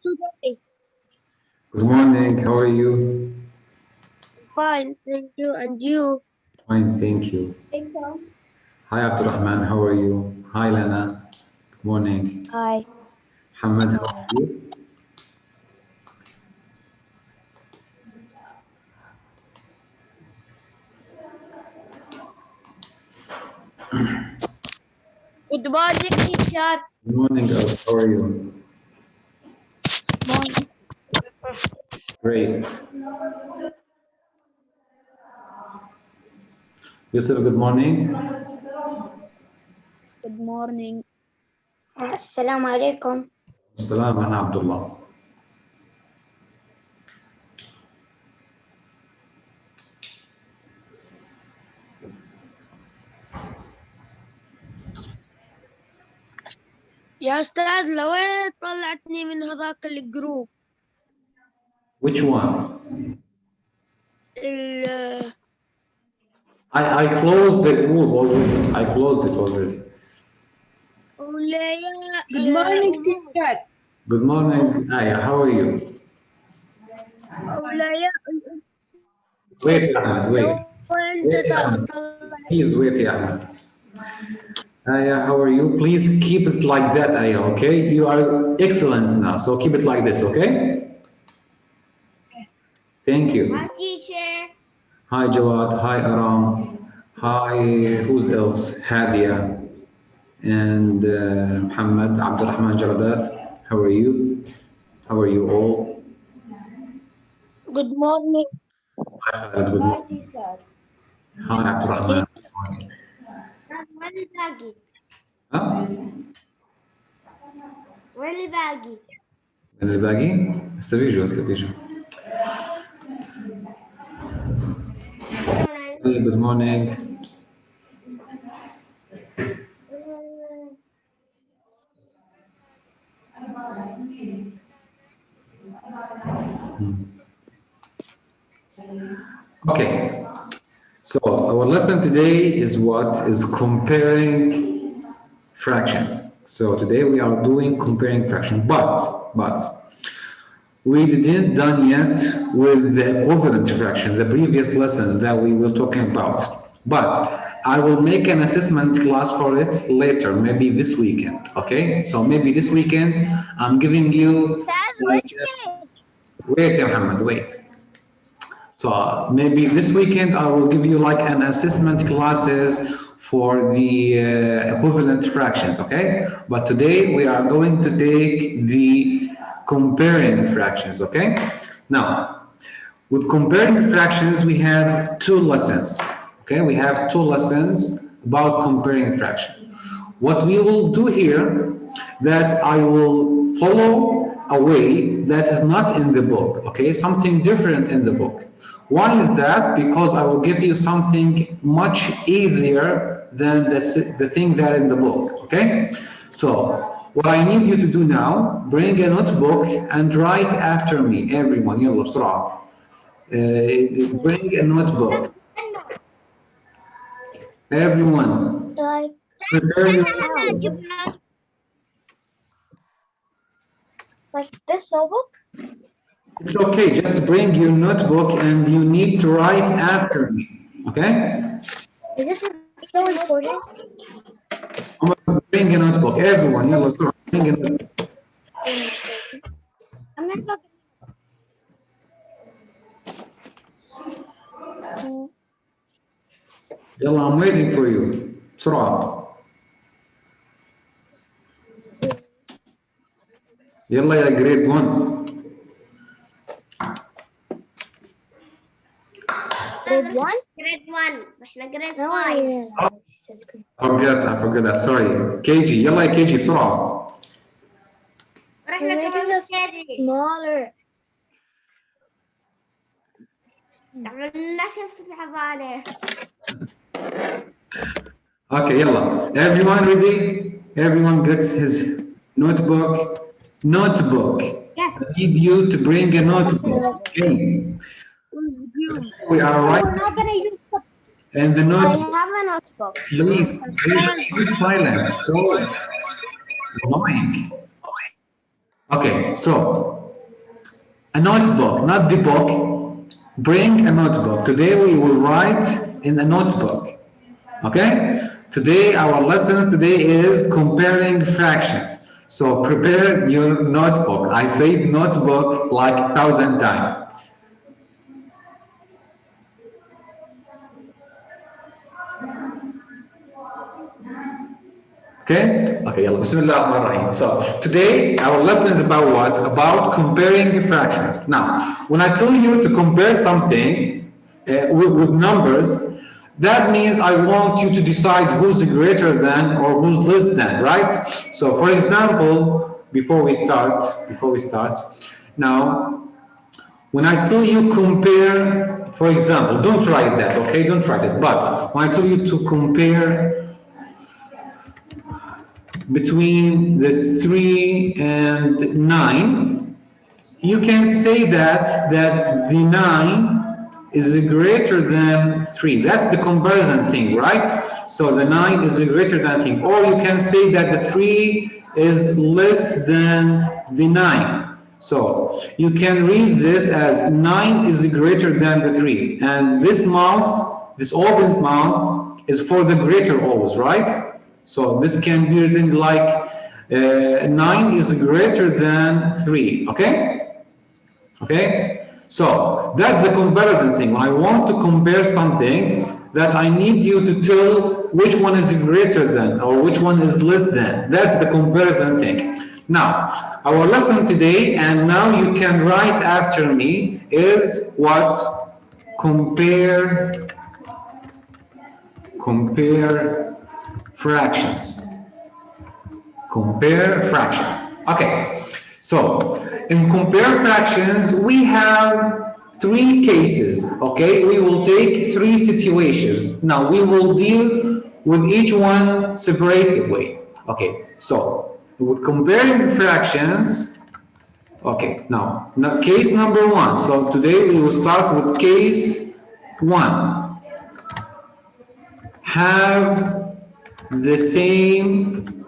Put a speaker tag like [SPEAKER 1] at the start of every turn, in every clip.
[SPEAKER 1] today?
[SPEAKER 2] Good morning, how are you?
[SPEAKER 1] Fine, thank you. And you?
[SPEAKER 2] Fine, thank you. Hi Abdurrahman, how are you? Hi Lana, good morning.
[SPEAKER 3] Hi.
[SPEAKER 2] Hamad, how are you?
[SPEAKER 1] Good morning, teacher.
[SPEAKER 2] Good morning, Els, how are you?
[SPEAKER 3] Morning.
[SPEAKER 2] Great. Yusuf, good morning.
[SPEAKER 3] Good morning.
[SPEAKER 4] Assalamu alaikum.
[SPEAKER 2] Assalam, ana Abdullah.
[SPEAKER 1] يا أستاذ لوين طلعتني من هذاك الجروب؟
[SPEAKER 2] Which one?
[SPEAKER 1] ال
[SPEAKER 2] I closed the group already. I closed it already.
[SPEAKER 1] ولا
[SPEAKER 3] Good morning, teacher.
[SPEAKER 2] Good morning, Aya, how are you?
[SPEAKER 1] ولا يا
[SPEAKER 2] Wait, Ahmed, wait.
[SPEAKER 1] لو أنت
[SPEAKER 2] Wait, Ahmed.
[SPEAKER 1] طلع
[SPEAKER 2] Please wait, Ahmed. Aya, how are you? Please keep it like that, Aya, okay? You are excellent now, so keep it like this, okay? Thank you.
[SPEAKER 4] Hi, teacher.
[SPEAKER 2] Hi, Jawad. Hi, Aram. Hi, who's else? Hadia and Muhammad Abdurrahman Jaradat. How are you? How are you all?
[SPEAKER 1] Good morning.
[SPEAKER 2] Hi, Khaled. Good morning.
[SPEAKER 3] teacher.
[SPEAKER 2] Hi, Abdurrahman.
[SPEAKER 4] وين الباقي؟
[SPEAKER 2] ها؟
[SPEAKER 4] وين الباقي؟
[SPEAKER 2] من الباقي؟ هسه بيجوا. Hey, good morning. Okay. So our lesson today is what is comparing fractions. So today we are doing comparing fraction, but we didn't done yet with the equivalent fraction, the previous lessons that we were talking about. But I will make an assessment class for it later, maybe this weekend. Okay, so maybe this weekend I'm giving you. Wait, ya Muhammad, wait. So maybe this weekend I will give you like an assessment classes for the equivalent fractions, okay? But today we are going to take the comparing fractions, okay? Now, with comparing fractions, we have two lessons, okay? We have two lessons about comparing fraction. What we will do here, that I will follow a way that is not in the book, okay? Something different in the book. Why is that? Because I will give you something much easier than the thing that in the book, okay? So, what I need you to do now, bring a notebook and write after me, everyone, يلا بسرعة. Bring a notebook. Everyone, prepare your
[SPEAKER 4] Like this notebook?
[SPEAKER 2] It's okay, just bring your notebook and you need to write after me, okay?
[SPEAKER 4] Is it so important?
[SPEAKER 2] Bring a notebook, everyone, يلا بسرعة, bring a notebook.
[SPEAKER 4] I'm not looking.
[SPEAKER 2] يلا, I'm waiting for you. بسرعة. يلا يا grade 1.
[SPEAKER 4] Grade 1? Grade 1. احنا grade 5.
[SPEAKER 2] I forgot that, sorry. KG, يلا يا KG بسرعة.
[SPEAKER 4] احنا كمان كده. Smaller. عملناش استفحبانة.
[SPEAKER 2] Okay, يلا. Everyone ready? Everyone gets his notebook. Notebook.
[SPEAKER 4] Yes.
[SPEAKER 2] I need you to bring a notebook. Okay. We are
[SPEAKER 4] We're
[SPEAKER 2] right.
[SPEAKER 4] not gonna use the.
[SPEAKER 2] And the
[SPEAKER 4] I
[SPEAKER 2] notebook.
[SPEAKER 4] have a notebook.
[SPEAKER 2] Please, be silent. So annoying. Okay, so a notebook, not the book. Bring a notebook. Today we will write in a notebook. Okay? Today, our lessons today is comparing fractions. So prepare your notebook. I said notebook like 1,000 times. Okay? Okay, yalla, bismillah ar-Rahman ar-Rahim. So today our lesson is about what? About comparing fractions. Now, when I tell you to compare something with numbers, that means I want you to decide who's greater than or who's less than, right? So for example, before we start, now, when I tell you compare, for example, don't write that, okay? Don't write it. But when I tell you to compare between the 3 and 9, you can say that the 9 is greater than 3. That's the comparison thing, right? So the 9 is greater than 3. Or you can say that the 3 is less than the 9. So you can read this as 9 is greater than the 3. And this mouth, this open mouth, is for the greater always, right? So this can be written like 9 is greater than 3, okay? Okay? So that's the comparison thing. When I want to compare something, that I need you to tell which one is greater than or which one is less than. That's the comparison thing. Now, our lesson today, and now you can write after me, is what? Compare fractions. Compare fractions. Okay, so in compare fractions, we have 3 cases, okay? We will take 3 situations. Now, we will deal with each one separately. Okay, so with comparing fractions, okay, now case number 1. So today we will start with case 1. Have the same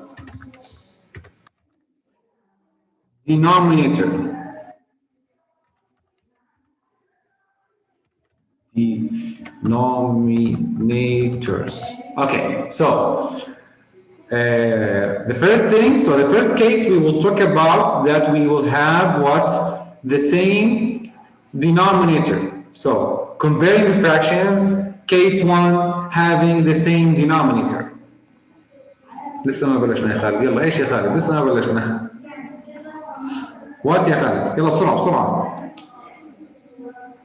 [SPEAKER 2] denominator. Denominators. Okay, so the first thing, so the first case we will talk about that we will have what? The same denominator. So comparing fractions, case 1 having the same denominator. لسه ما بلشنا يا خالد. يلا ايش يا خالد؟ لسه ما بلشنا. وات يا خالد؟ يلا بسرعة بسرعة.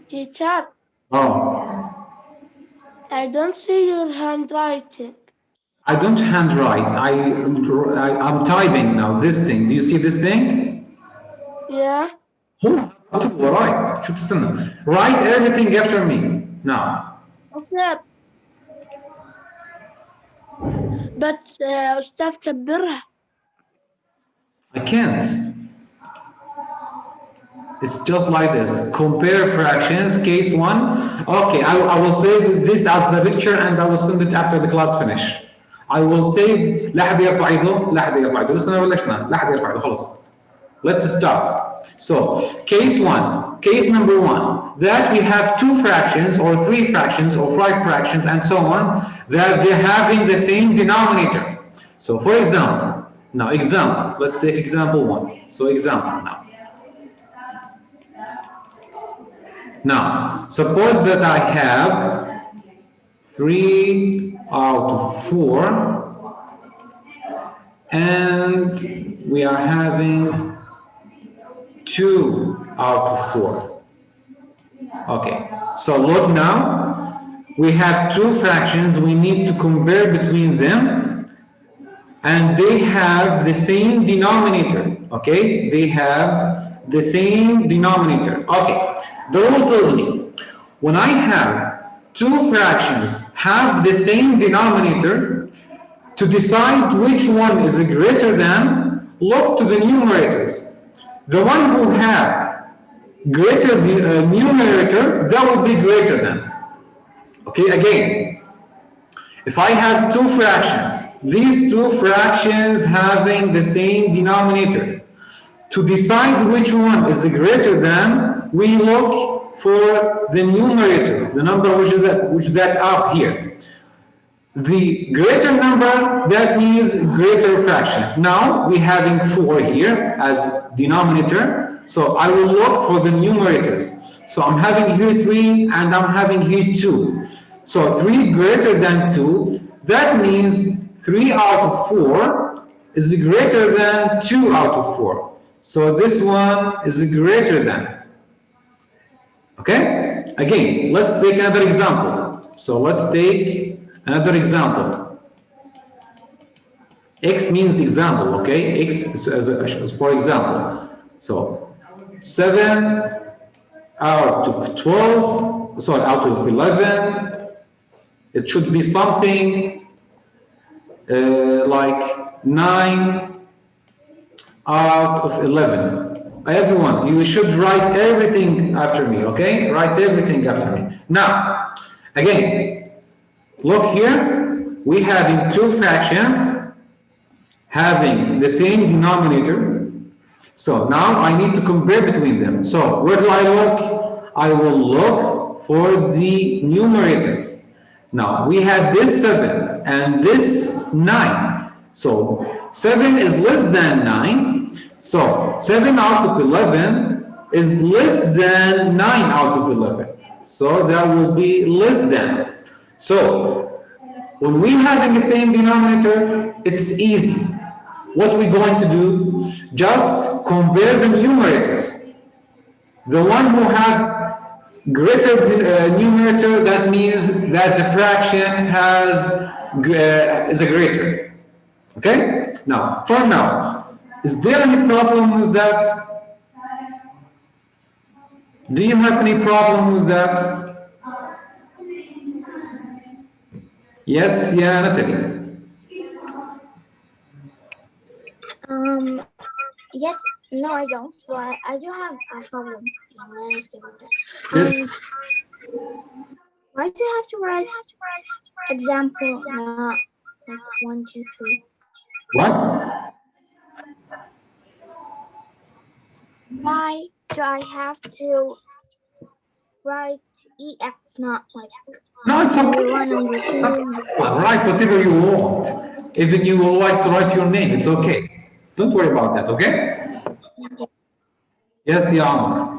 [SPEAKER 1] Teacher,
[SPEAKER 2] I
[SPEAKER 1] don't see your handwriting.
[SPEAKER 2] I don't handwrite. I'm typing now. This thing. Do you see this thing?
[SPEAKER 1] Yeah.
[SPEAKER 2] هو وراي. شو بتستنى؟ Write everything after me now.
[SPEAKER 1] Okay. But أستاذ كبرها.
[SPEAKER 2] I can't. It's just like this. Compare fractions, case 1. Okay, I will save this as the picture and I will send it after the class finish. I will save. لا حد يرفع ايده، لا حد يرفع ايده. لسه ما بلشنا، لا حد يرفع ايده خلص. Let's start. So, case 1, case number 1, that we have 2 fractions or 3 fractions or 5 fractions and so on, that they're having the same denominator. So, for example, now example, let's take example 1. So, example now. Now, suppose that I have 3 out of 4 and we are having 2 out of 4. Okay, so look now, we have 2 fractions, we need to compare between them and they have the same denominator, okay? They have the same denominator. Okay, the rule tells me, when I have 2 fractions have the same denominator, to decide which one is greater than, look to the numerators. The one who have greater numerator, that would be greater than. Okay, again, if I have 2 fractions, these 2 fractions having the same denominator, To decide which one is greater than, we look for the numerators, the number which that up here. The greater number, that means greater fraction. Now we having 4 here as denominator, so I will look for the numerators. So I'm having here 3 and I'm having here 2. So 3 greater than 2, that means 3 out of 4 is greater than 2 out of 4. So this one is greater than. Okay? Again, let's take another example. So let's take another example. X means example, okay? X is for example. So 7 out of 12, sorry, out of 11, it should be something like 9 out of 11. Everyone, you should write everything after me, okay? Write everything after me. Now, again, look here, we having 2 fractions having the same denominator. So now I need to compare between them. So where do I look? I will look for the numerators. Now we have this 7 and this 9. So 7 is less than 9. So 7 out of 11 is less than 9 out of 11. So that will be less than. So when we having the same denominator, it's easy. What we're going to do, just compare the numerators. The one who have greater numerator, that means that the fraction is a greater. Okay? Now, for now, is there any problem with that? Do you have any problem with that? Yes, yeah, Natalie.
[SPEAKER 4] Yes, no, I don't. But I do have a problem. Why do you have to write example, not like 1, 2, 3?
[SPEAKER 2] What?
[SPEAKER 4] Why do I have to write EX, not like
[SPEAKER 2] No, it's okay.
[SPEAKER 4] number 2?
[SPEAKER 2] Write whatever you want. Even you would like to write your name, it's okay. Don't worry about that, okay? Yes, yeah.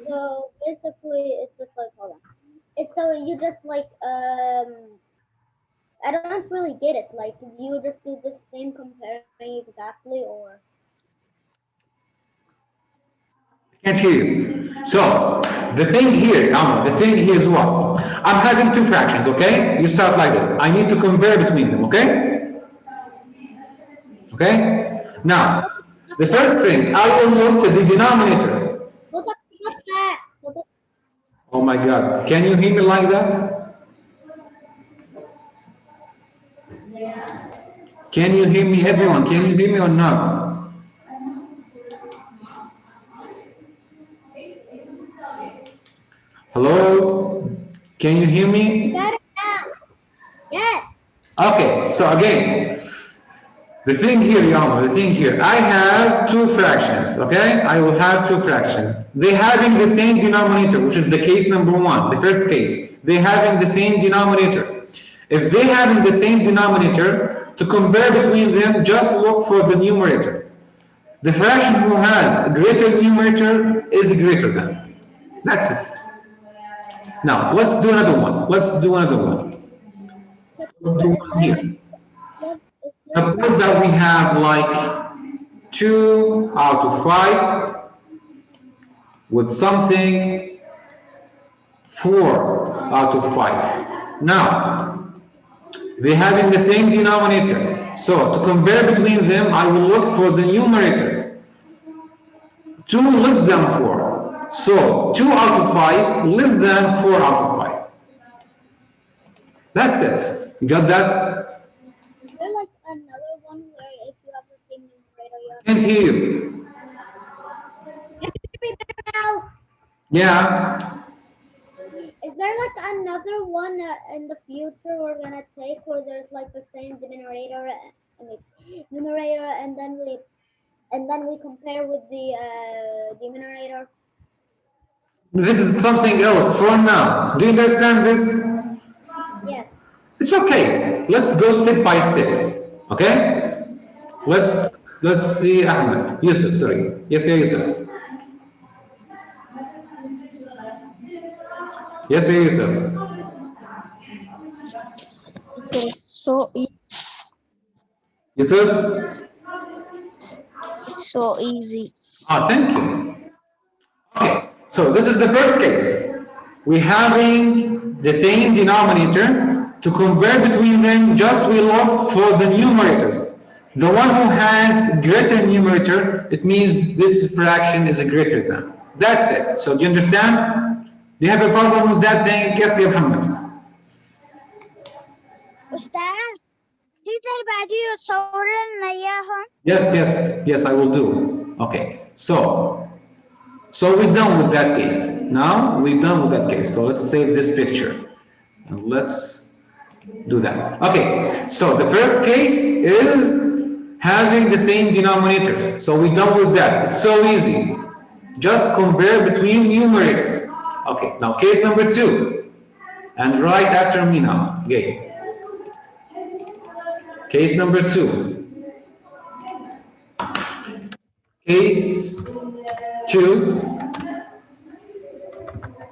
[SPEAKER 5] So basically, it's just like, hold on. It's so you just like, I don't really get it. Like, you just do the same comparing exactly, or?
[SPEAKER 2] I can't hear you. So, the thing here, the thing here is what? I'm having 2 fractions, okay? You start like this. I need to compare between them, okay? Okay? Now, the first thing, I will look to the denominator. Oh my God, can you hear me like that? Can you hear me, everyone? Can you hear me or not? Hello? Can you hear me?
[SPEAKER 5] Yes.
[SPEAKER 2] Okay, so again, the thing here, Yama, the thing here, I have 2 fractions, okay? I will have 2 fractions. They having the same denominator, which is the case number 1, the first case. They having the same denominator. If they having the same denominator, to compare between them, just look for the numerator. The fraction who has a greater numerator is greater than. That's it. Now, let's do another one. Let's do another one. Let's do one here. Suppose that we have like 2 out of 5 with something 4 out of 5. Now, they having the same denominator. So to compare between them, I will look for the numerators. 2 less than 4. So 2 out of 5 less than 4 out of 5. That's it. You got that?
[SPEAKER 5] Is there like another one where if you have the same numerator, you have
[SPEAKER 2] Can't hear you.
[SPEAKER 5] now?
[SPEAKER 2] Yeah.
[SPEAKER 5] Is there like another one in the future we're gonna take where there's like the same denominator and it's numerator and then we compare with the denominator?
[SPEAKER 2] This is something else for now. Do you understand this?
[SPEAKER 5] Yes.
[SPEAKER 2] It's okay. Let's go step by step. Okay? Let's see Ahmed. Yusuf, sorry. Yes, yeah, Yusuf. Yes, yeah, Yusuf.
[SPEAKER 1] So
[SPEAKER 2] Yusuf?
[SPEAKER 1] it's so easy.
[SPEAKER 2] Ah, thank you. Okay, so this is the first case. We're having the same denominator. To compare between them, just we look for the numerators. The one who has greater numerator, it means this fraction is greater than. That's it. So do you understand? Do you have a problem with that thing? Yes, ya Muhammad.
[SPEAKER 4] أستاذ تقدر بعدين تصور لنا إياهم؟
[SPEAKER 2] Yes, I will do. Okay, so we're done with that case. Now we're done with that case. So let's save this picture and let's do that. Okay, so the first case is having the same denominators. So we're done with that. It's so easy. Just compare between numerators. Okay, now case number 2. And right after me now. Okay. Case number 2. Case 2.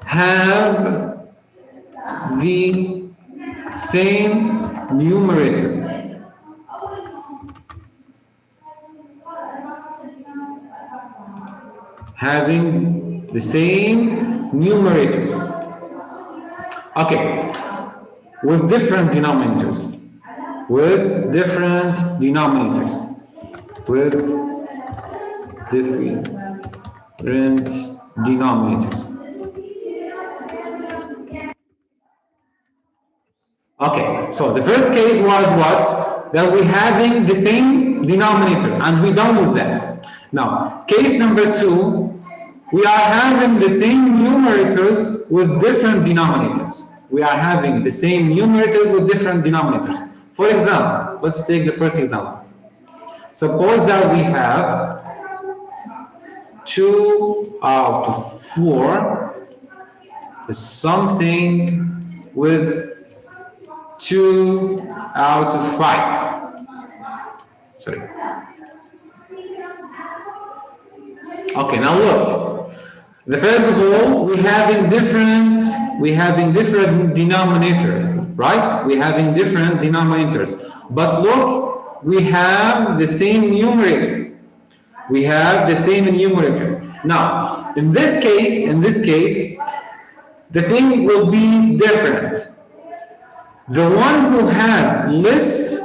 [SPEAKER 2] Have the same numerator. Having the same numerators. Okay, with different denominators. With different denominators. With different denominators. Okay, so the first case was what? That we're having the same denominator, and we're done with that. Now, case number 2, we are having the same numerators with different denominators. We are having the same numerators with different denominators. For example, let's take the first example. Suppose that we have 2 out of 4 is something with 2 out of 5. Sorry. Okay, now look. The first of all, we're having different denominator, right? We're having different denominators. But look, we have the same numerator. We have the same numerator. Now, in this case, the thing will be different. The one who has less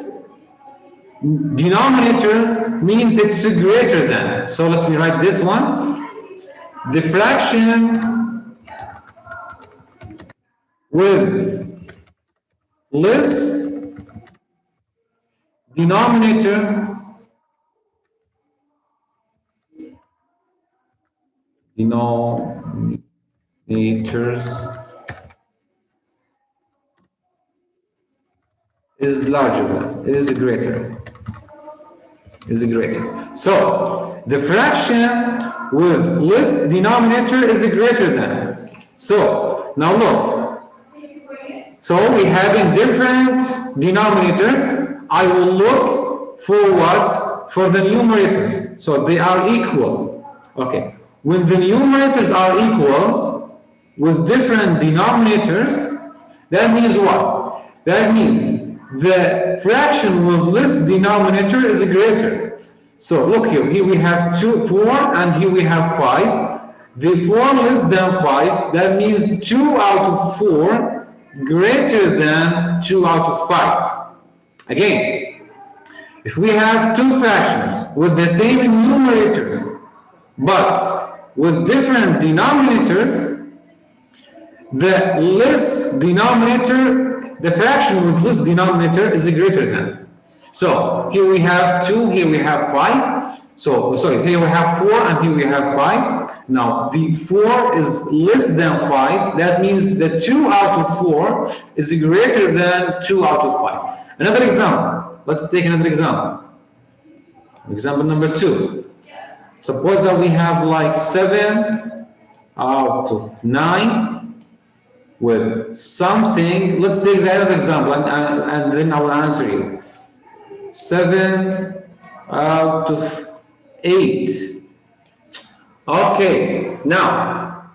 [SPEAKER 2] denominator means it's greater than. So let's rewrite this one. The fraction with less denominators is larger than, is greater. So the fraction with less denominator is greater than. So now look. So we having different denominators. I will look for what? For the numerators. So they are equal. Okay. When the numerators are equal with different denominators, that means what? That means the fraction with less denominator is greater. So look here. Here we have 4 and here we have 5. The 4 less than 5, that means 2 out of 4 greater than 2 out of 5. Again, if we have two fractions with the same numerators, but with different denominators, the less denominator, the fraction with less denominator is greater than. So here we have 2, here we have 5. So, sorry, here we have 4 and here we have 5. Now, the 4 is less than 5. That means the 2 out of 4 is greater than 2 out of 5. Another example. Let's take another example. Example number 2. Suppose that we have like 7 out of 9 with something. Let's take the other example and then I will answer you. 7 out of 8. Okay, now,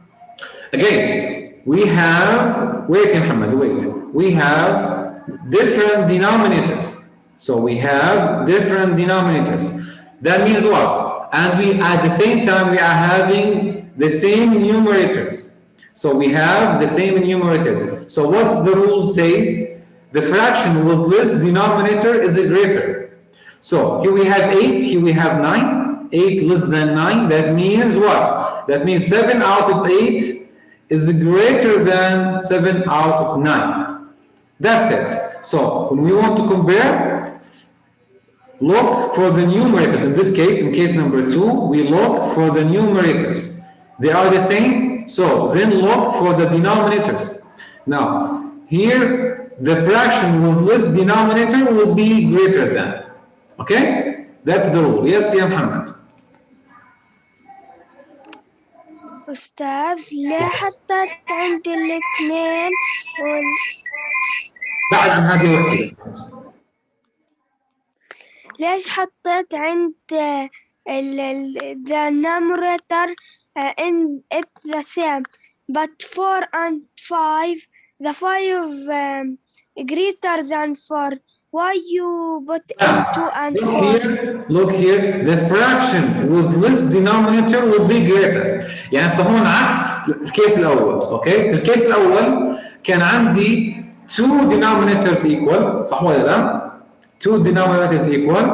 [SPEAKER 2] again, we have, wait, Muhammad, wait. We have different denominators. So we have different denominators. That means what? And we, at the same time, we are having the same numerators. So we have the same numerators. So what the rule says, the fraction with this denominator is greater. So here we have 8, here we have 9. 8 less than 9, that means what? That means 7 out of 8 is greater than 7 out of 9. That's it. So when we want to compare, look for the numerators. In this case, in case number 2, we look for the numerators. They are the same, so then look for the denominators. Now, here, the fraction with this denominator will be greater than. Okay? That's the rule. Yes, يا محمد.
[SPEAKER 1] أستاذ ليه حطيت عندي الاثنين
[SPEAKER 2] بعد عن هذه الوحدة.
[SPEAKER 1] ليش حطيت عند the numerator in it's the same but 4 and 5 the 5 greater than 4 why you put in 2 and 4
[SPEAKER 2] Look here, the fraction with this denominator will be greater. يعني هون عكس الكيس الأول، أوكي؟ في الكيس الأول كان عندي 2 denominators equal، صح ولا لا؟ 2 denominators equal،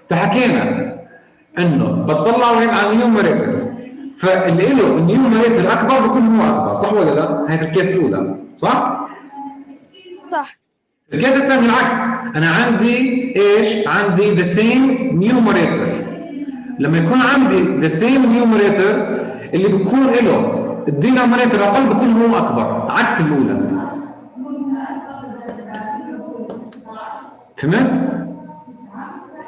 [SPEAKER 2] فحكينا إنه بتطلع وين على النيوميريتور، فاللي له النيوميريتور أكبر بكون هو أكبر، صح ولا لا؟ هيك الكيس الأولى، صح؟
[SPEAKER 1] صح.
[SPEAKER 2] الكيس الثاني العكس، أنا عندي إيش؟ عندي the same numerator. لما يكون عندي the same numerator اللي بيكون له الدينومينيتور أقل بيكون هو أكبر، عكس الأولى. فهمت؟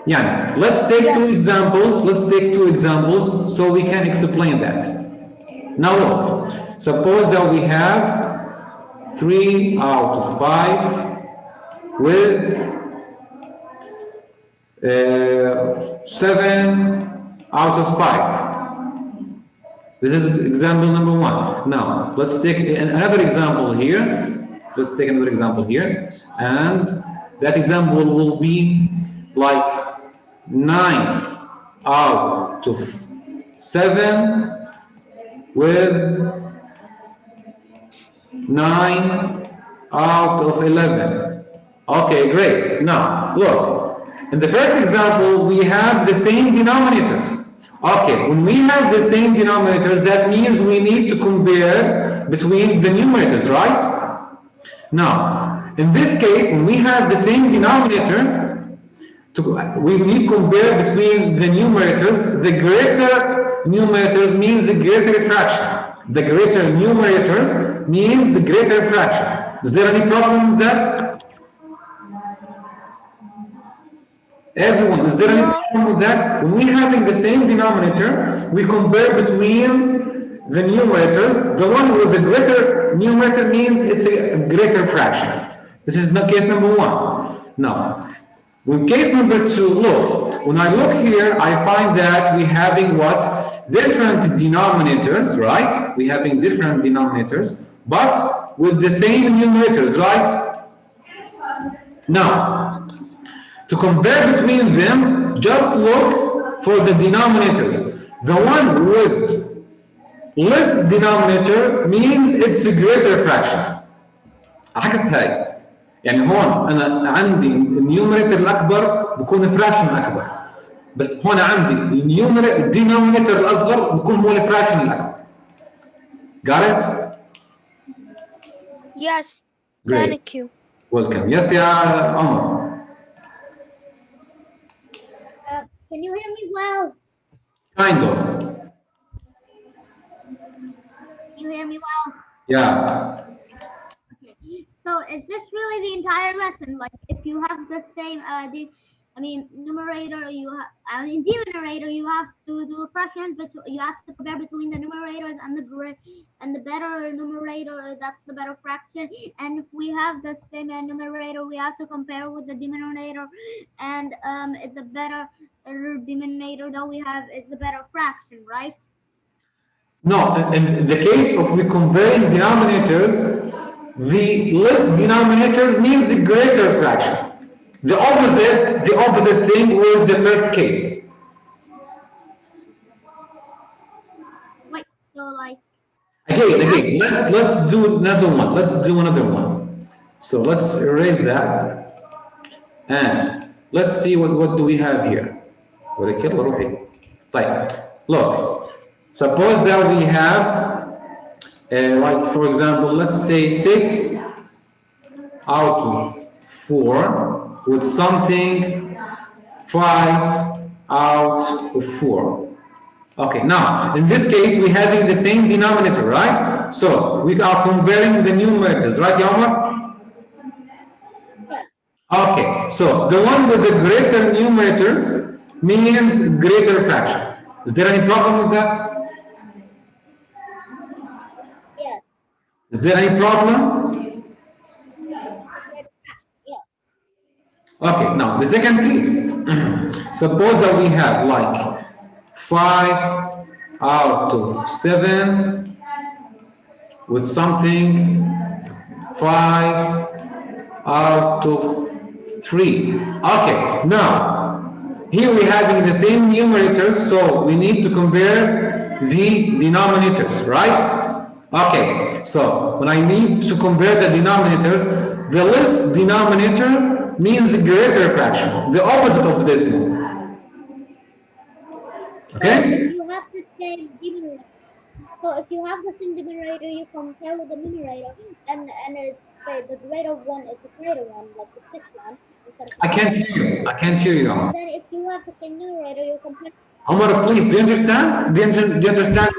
[SPEAKER 2] يعني let's take two examples so we can explain that. Now look, suppose that we have 3 out of 5 with 7 out of 5. This is example number 1. Now, let's take another example here. Let's take another example here. And that example will be like 9 out of 7 with 9 out of 11. Okay, great. Now, look, in the first example, we have the same denominators. Okay, when we have the same denominators, that means we need to compare between the numerators, right? Now, in this case, when we have the same denominator, we need to compare between the numerators. The greater numerators means the greater fraction. The greater numerators means the greater fraction. Is there any problem with that? Everyone, is there any problem with that? When we're having the same denominator, we compare between the numerators. The one with the greater numerator means it's a greater fraction. This is case number 1. Now, with case number 2, look, when I look here, I find that we're having what? Different denominators, right? We're having different denominators, but with the same numerators, right? Now, to compare between them, just look for the denominators. The one with less denominator means it's a greater fraction. عكس هاي. يعني هون أنا عندي النيوميريتور الأكبر بكون فراكشن أكبر. بس هون عندي الدينومينيتور الأصغر بكون هو الفراكشن الأكبر. Got it?
[SPEAKER 1] Yes.
[SPEAKER 2] Great.
[SPEAKER 1] Thank you.
[SPEAKER 2] Welcome. Yes, يا عمر.
[SPEAKER 5] Can you hear me well?
[SPEAKER 2] Kind of.
[SPEAKER 5] Can you hear me well?
[SPEAKER 2] Yeah.
[SPEAKER 5] Okay. So is this really the entire lesson? Like, if you have the same numerator, denominator, you have to do fractions, but you have to compare between the numerators and the better numerator. That's the better fraction. And if we have the same numerator, we have to compare with the denominator, and it's a better denominator that we have is the better fraction, right?
[SPEAKER 2] No, in the case of we comparing denominators, the less denominator means the greater fraction. The opposite thing with the first case.
[SPEAKER 5] Wait, so like.
[SPEAKER 2] Again, let's do another one. So let's erase that, and let's see what do we have here. Look, suppose that we have, like for example, let's say 6 out of 4 with something 5 out of 4. Okay, now in this case we're having the same denominator, right? So we are comparing the numerators, right, Yamar? Okay, so the one with the greater numerators means greater fraction. Is there any problem with that?
[SPEAKER 5] Yes.
[SPEAKER 2] Is there any problem? Okay, now the second case. Suppose that we have like 5 out of 7 with something 5 out of 3. Okay, now here we're having the same numerators, so we need to compare the denominators, right? Okay, so when I need to compare the denominators, the less denominator means greater fraction, the opposite of this one. Okay?
[SPEAKER 5] You have the same denominator. So if you have the same denominator, you compare with the numerator, and it's the greater one is the greater one, like the 6th one.
[SPEAKER 2] I can't hear you.
[SPEAKER 5] And then if you have the same numerator, you compare.
[SPEAKER 2] Omar, please, do you understand? Do you understand?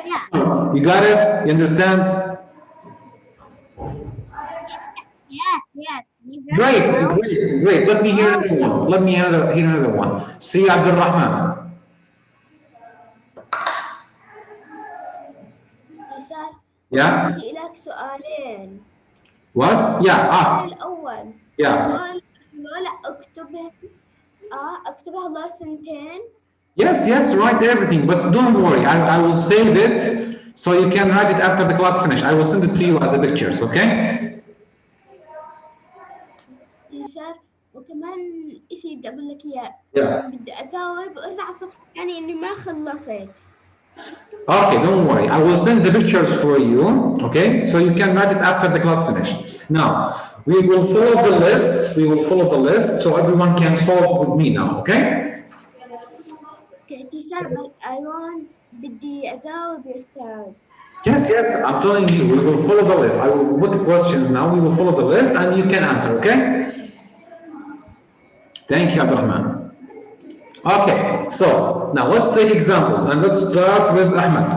[SPEAKER 5] Yeah.
[SPEAKER 2] You got it? You understand?
[SPEAKER 5] Yes.
[SPEAKER 2] Great. Let me hear another one. Let me hear another one. See Abdul Rahman. Yeah.
[SPEAKER 3] عندي لك سؤالين.
[SPEAKER 2] What? Yeah.
[SPEAKER 3] السؤال الأول.
[SPEAKER 2] Yeah.
[SPEAKER 3] لا أكتبها الله سنتين.
[SPEAKER 2] Yes, write everything, but don't worry. I will save it so you can write it after the class finish. I will send it to you as a pictures, okay?
[SPEAKER 3] تيشر وكمان إشي بدي أقول لك إياه.
[SPEAKER 2] Yeah.
[SPEAKER 3] بدي أجاوب وأرجع الصفحة يعني إني ما خلصت.
[SPEAKER 2] Okay, don't worry. I will send the pictures for you, okay? So you can write it after the class finish. Now, we will follow the list. So everyone can solve with me now, okay?
[SPEAKER 3] Okay, teacher, but I want بدي أجاوب يا أستاذ.
[SPEAKER 2] Yes, I'm telling you, we will follow the list. I will put the questions now. We will follow the list and you can answer, okay? Thank you, Abdurrahman. Okay, so now let's take examples and let's start with Ahmed.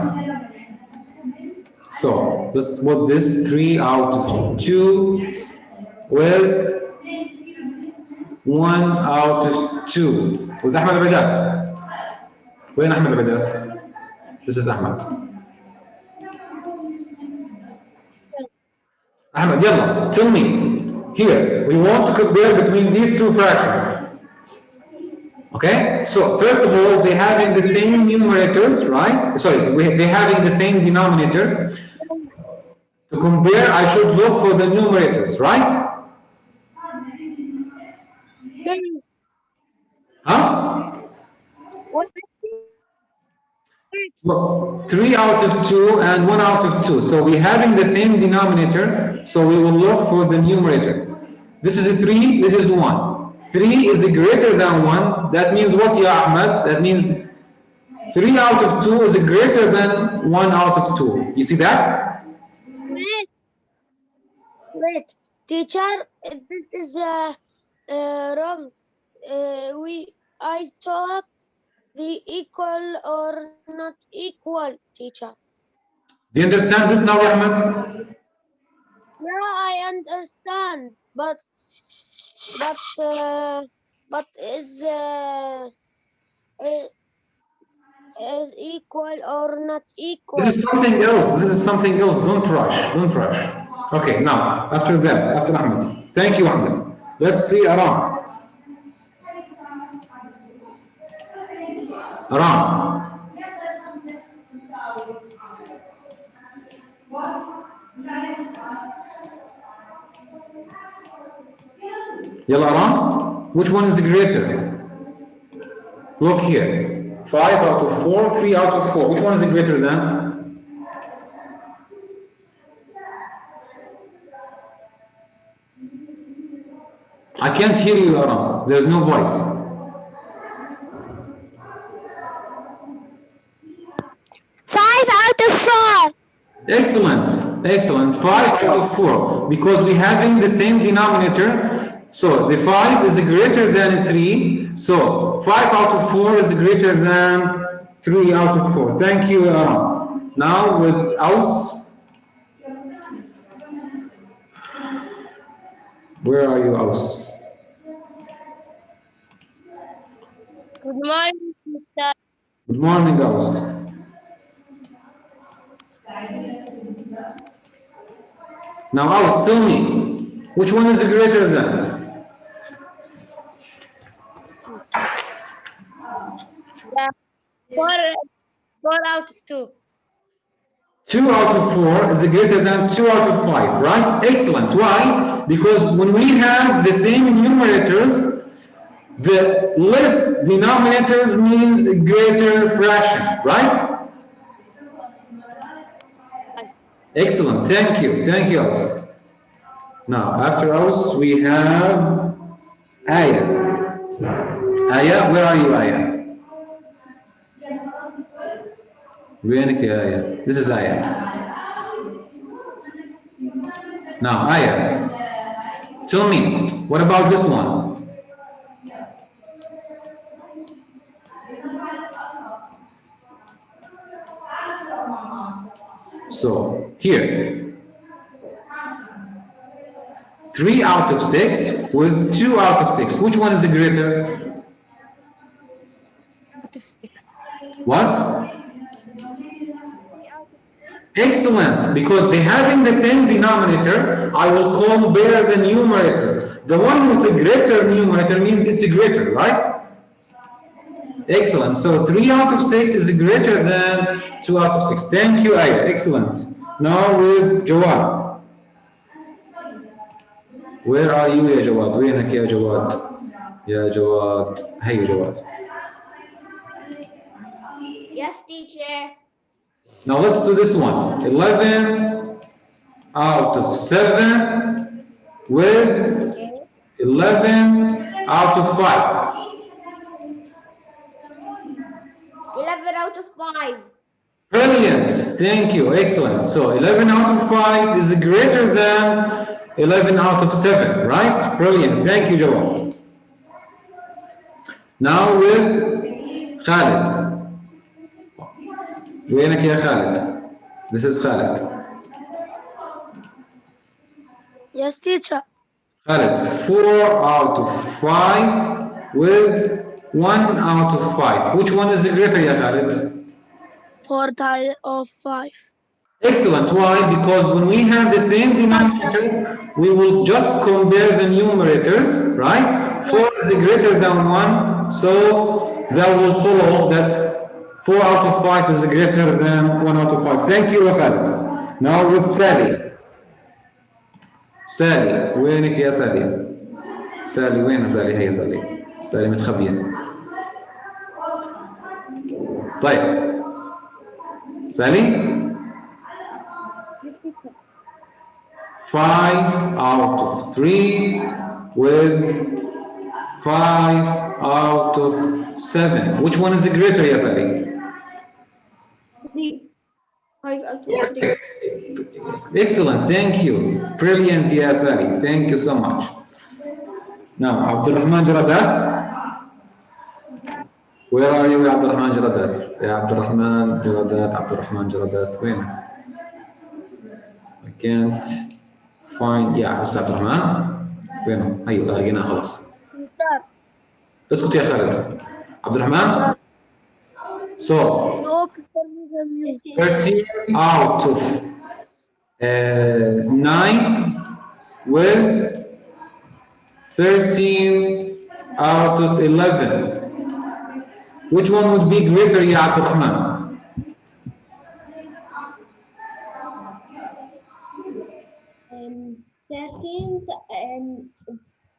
[SPEAKER 2] So let's put this 3 out of 2 with 1 out of 2 with Ahmed Abadat. Where Ahmed Abadat? This is Ahmed. Ahmed, yalla, tell me. Here, we want to compare between these two fractions. Okay, so first of all, they're having the same numerators, right? Sorry, they're having the same denominators. To compare, I should look for the numerators, right? Huh? Look, 3 out of 2 and 1 out of 2. So we're having the same denominator, so we will look for the numerator. This is a 3, this is 1. 3 is greater than 1. That means what, Ya Ahmed? That means 3 out of 2 is greater than 1 out of 2. You see that?
[SPEAKER 1] Wait, teacher, this is wrong. I thought the equal or not equal, teacher.
[SPEAKER 2] Do you understand this now, Ahmed?
[SPEAKER 1] Yeah, I understand, but is equal or not equal?
[SPEAKER 2] This is something else. This is something else. Don't rush. Don't rush. Okay, now, after that, after Ahmed. Thank you, Ahmed. Let's see Aram. Aram. Yalla, Aram. Which one is greater? Look here. 5 out of 4, 3 out of 4. Which one is greater than? I can't hear you, Aram. There's no voice.
[SPEAKER 1] 5 out of 4.
[SPEAKER 2] Excellent. Excellent. 5 out of 4. Because we're having the same denominator. So the 5 is greater than 3. So 5 out of 4 is greater than 3 out of 4. Thank you, Aram. Now with Aus. Where are you, Aus?
[SPEAKER 1] Good morning, Mr.
[SPEAKER 2] Good morning, Aus. Now, Aus, tell me, which one is greater than?
[SPEAKER 1] Four out of 2.
[SPEAKER 2] 2 out of 4 is greater than 2 out of 5, right? Excellent. Why? Because when we have the same numerators, the less denominators means greater fraction, right? Excellent. Thank you. Thank you, Aus. Now, after Aus, we have Aya. Aya, where are you, Aya? وينك يا آية? This is Aya. Now, Aya, tell me, what about this one? So, here, 3 out of 6 with 2 out of 6. Which one is the greater?
[SPEAKER 1] Out of 6.
[SPEAKER 2] What? Excellent, because they're having the same denominator, I will compare the numerators. The one with the greater numerator means it's greater, right? Excellent, so 3 out of 6 is greater than 2 out of 6. Thank you, Aya, excellent. Now with Jawad. Where are you, يا جواد? وينك يا جواد؟ يا جواد، هي جواد.
[SPEAKER 3] Yes, teacher.
[SPEAKER 2] Now let's do this one. 11 out of 7 with 11 out of 5.
[SPEAKER 3] 11 out of 5.
[SPEAKER 2] Brilliant. Thank you. Excellent. So 11 out of 5 is greater than 11 out of 7, right? Brilliant. Thank you, Joel. Now with Khalid. وينك يا خالد? This is Khalid.
[SPEAKER 1] Yes, teacher.
[SPEAKER 2] Khalid, 4 out of 5 with 1 out of 5. Which one is the greater, ya Khalid?
[SPEAKER 1] 4 of 5.
[SPEAKER 2] Excellent. Why? Because when we have the same denominator, we will just compare the numerators, right? 4 is greater than 1, so that will follow that 4 out of 5 is greater than 1 out of 5. Thank you, Khalid. Now with Sally. سالي وينك يا سالي؟ سالي وين سالي؟ هي سالي. سالي متخبية. طيب. سالي؟ 5 out of 3 with 5 out of 7. Which one is the greater, ya Sally?
[SPEAKER 3] 3. 5 out of 3.
[SPEAKER 2] Excellent, thank you. Brilliant, ya Sally. Thank you so much. Now, Abdurrahman Jaradat. Where are you, Abdurrahman Jaradat? Ya Abdurrahman Jaradat, Abdurrahman Jaradat. Where? I can't find yeah بس عبد الرحمن وينه؟ ايوه لقيناه خلاص. اسكت يا خالد. عبد الرحمن. So 13 out of 9 with 13 out of 11. Which one would be greater يا عبد الرحمن؟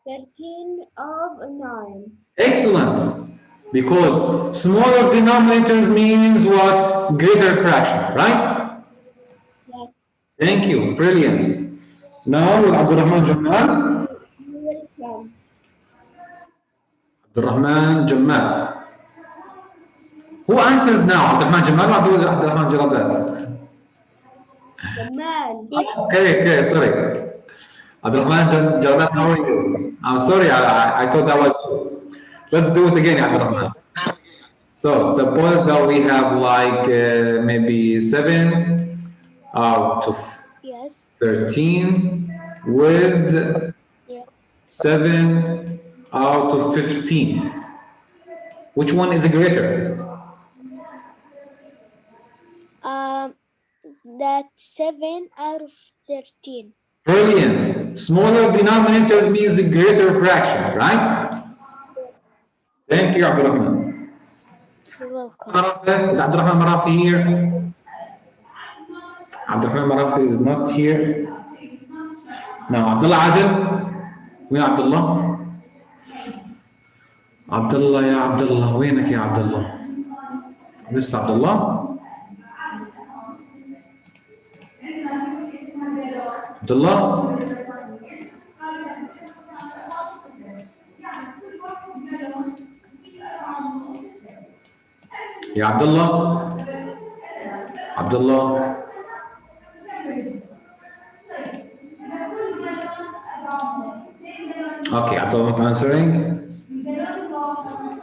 [SPEAKER 3] 13 of 9.
[SPEAKER 2] Excellent. Because smaller denominators means what? Greater fraction, right?
[SPEAKER 3] Yes.
[SPEAKER 2] Thank you. Brilliant. Now with Abdurrahman Jamal.
[SPEAKER 3] You're welcome.
[SPEAKER 2] Abdurrahman Jamal. Who answered now? Abdurrahman Jamal or Abdurrahman Jaladat?
[SPEAKER 3] Jamal.
[SPEAKER 2] Okay, sorry. Abdurrahman Jaladat, how are you? I'm sorry, I thought that was you. Let's do it again, Abdurrahman. So suppose that we have like maybe 7 out of
[SPEAKER 4] Yes.
[SPEAKER 2] 13 with 7 out of 15. Which one is greater?
[SPEAKER 4] That's 7 out of 13.
[SPEAKER 2] Brilliant. Smaller denominators means a greater fraction, right? Thank you, Abdurrahman.
[SPEAKER 4] You're welcome.
[SPEAKER 2] Is Abdurrahman Marafi here? Abdurrahman Marafi is not here. No, Abdullah Adil. Where Abdullah? Abdullah, ya Abdullah. وينك يا Abdullah? This is Abdullah. Abdullah. يا Abdullah. Abdullah. Okay, Abdullah not answering.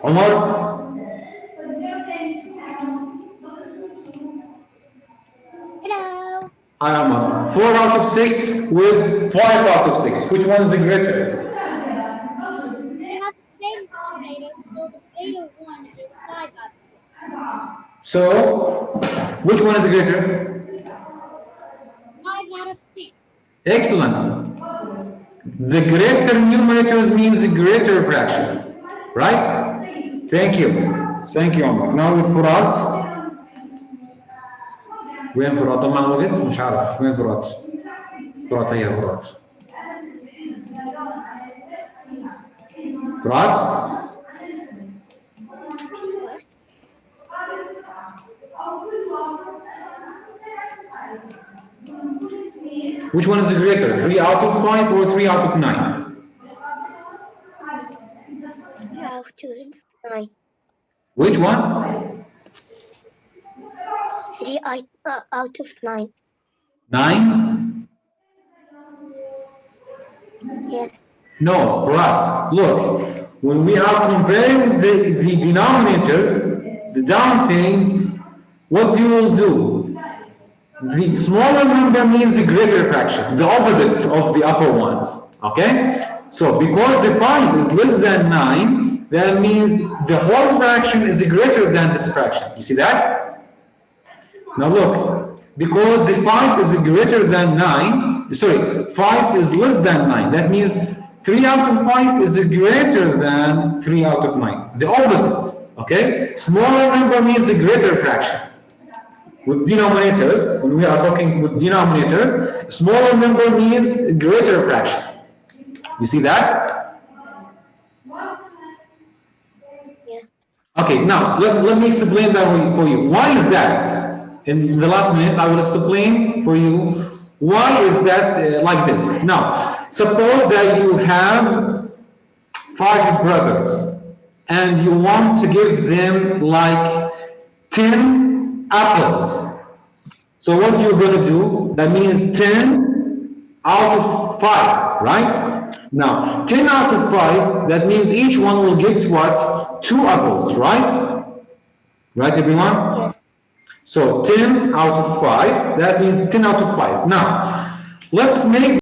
[SPEAKER 2] Omar.
[SPEAKER 5] Hello.
[SPEAKER 2] Hi, Omar. 4 out of 6 with 5 out of 6. Which one is the greater?
[SPEAKER 5] We have the same denominator, so the beta 1 is 5 out of 6.
[SPEAKER 2] So, which one is the greater?
[SPEAKER 5] 5 out of 6.
[SPEAKER 2] Excellent. The greater numerators means the greater fraction, right? Thank you. Thank you, Omar. Now with Furat. وين فرات؟ طبعا وقت مش عارف وين فرات؟ فرات هي فرات. فرات؟ Which one is the greater? 3 out of 5 or 3 out of 9?
[SPEAKER 4] Out of 9.
[SPEAKER 2] Which one?
[SPEAKER 4] 3 out of 9.
[SPEAKER 2] 9?
[SPEAKER 4] Yes.
[SPEAKER 2] No, for us. Look, when we are comparing the denominators, the down things, what you will do? The smaller number means a greater fraction, the opposite of the upper ones. Okay? So because the 5 is less than 9, that means the whole fraction is greater than this fraction. You see that? Now look, because the 5 is greater than 9, sorry, 5 is less than 9. That means 3 out of 5 is greater than 3 out of 9. The opposite, okay? Smaller number means a greater fraction. With denominators, when we are talking with denominators, smaller number means greater fraction. You see that?
[SPEAKER 4] Yeah.
[SPEAKER 2] Okay, now let me explain that for you. Why is that? In the last minute, I will explain for you why is that like this. Now, suppose that you have 5 brothers and you want to give them like 10 apples. So what you're going to do, that means 10 out of 5, right? Now, 10 out of 5, that means each one will get what? 2 apples, right? Right, everyone?
[SPEAKER 4] Yes.
[SPEAKER 2] So 10 out of 5, that means 10 out of 5. Now, let's make